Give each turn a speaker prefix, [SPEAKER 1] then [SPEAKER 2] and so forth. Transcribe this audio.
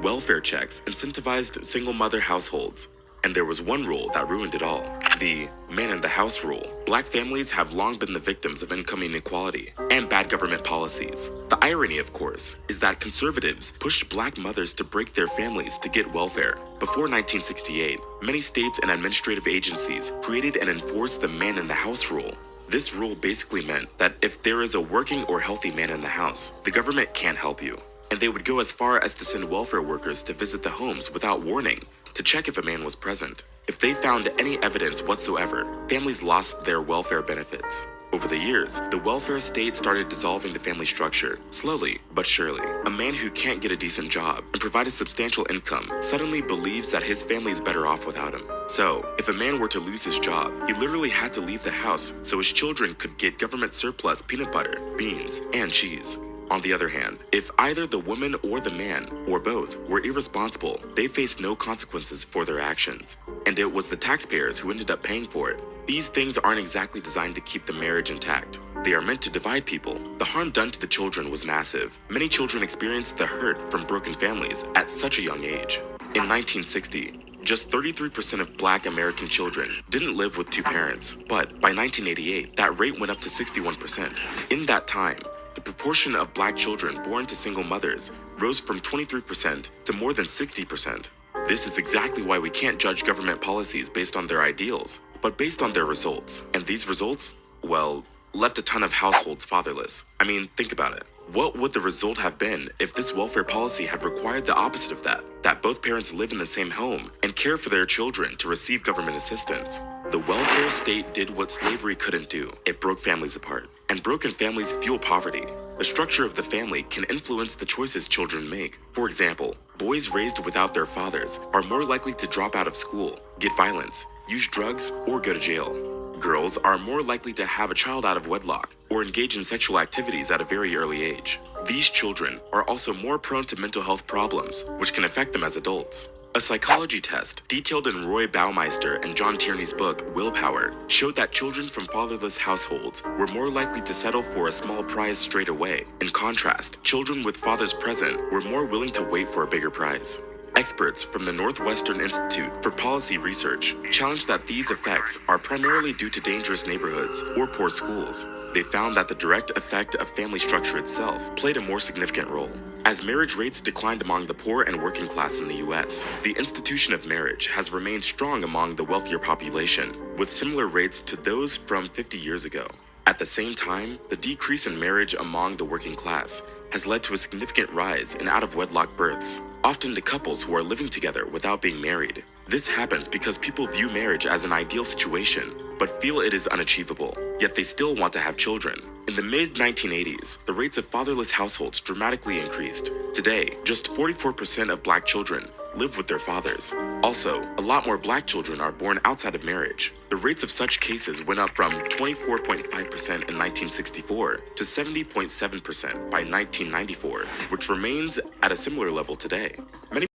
[SPEAKER 1] Welfare checks incentivized single mother households. And there was one rule that ruined it all: the man in the house rule. Black families have long been the victims of income inequality and bad government policies. The irony, of course, is that conservatives pushed black mothers to break their families to get welfare. Before 1968, many states and administrative agencies created and enforced the man in the house rule. This rule basically meant that if there is a working or healthy man in the house, the government can't help you. And they would go as far as to send welfare workers to visit the homes without warning, to check if a man was present. If they found any evidence whatsoever, families lost their welfare benefits. Over the years, the welfare state started dissolving the family structure, slowly but surely. A man who can't get a decent job and provide a substantial income suddenly believes that his family is better off without him. So, if a man were to lose his job, he literally had to leave the house so his children could get government surplus peanut butter, beans, and cheese. On the other hand, if either the woman or the man, or both, were irresponsible, they faced no consequences for their actions. And it was the taxpayers who ended up paying for it. These things aren't exactly designed to keep the marriage intact. They are meant to divide people. The harm done to the children was massive. Many children experienced the hurt from broken families at such a young age. In 1960, just 33% of black American children didn't live with two parents, but by 1988, that rate went up to 61%. In that time, the proportion of black children born to single mothers rose from 23% to more than 60%. This is exactly why we can't judge government policies based on their ideals, but based on their results. And these results, well, left a ton of households fatherless. I mean, think about it. What would the result have been if this welfare policy had required the opposite of that both parents live in the same home and care for their children to receive government assistance? The welfare state did what slavery couldn't do. It broke families apart. And broken families fuel poverty. The structure of the family can influence the choices children make. For example, boys raised without their fathers are more likely to drop out of school, get violence, use drugs, or go to jail. Girls are more likely to have a child out of wedlock or engage in sexual activities at a very early age. These children are also more prone to mental health problems, which can affect them as adults. A psychology test detailed in Roy Baumeister and John Tierney's book, Willpower, showed that children from fatherless households were more likely to settle for a small prize straight away. In contrast, children with fathers present were more willing to wait for a bigger prize. Experts from the Northwestern Institute for Policy Research challenged that these effects are primarily due to dangerous neighborhoods or poor schools. They found that the direct effect of family structure itself played a more significant role. As marriage rates declined among the poor and working class in the US, the institution of marriage has remained strong among the wealthier population, with similar rates to those from 50 years ago. At the same time, the decrease in marriage among the working class has led to a significant rise in out-of-wedlock births, often to couples who are living together without being married. This happens because people view marriage as an ideal situation, but feel it is unachievable, yet they still want to have children. In the mid-1980s, the rates of fatherless households dramatically increased. Today, just 44% of black children live with their fathers. Also, a lot more black children are born outside of marriage. The rates of such cases went up from 24.5% in 1964 to 70.7% by 1994, which remains at a similar level today. Many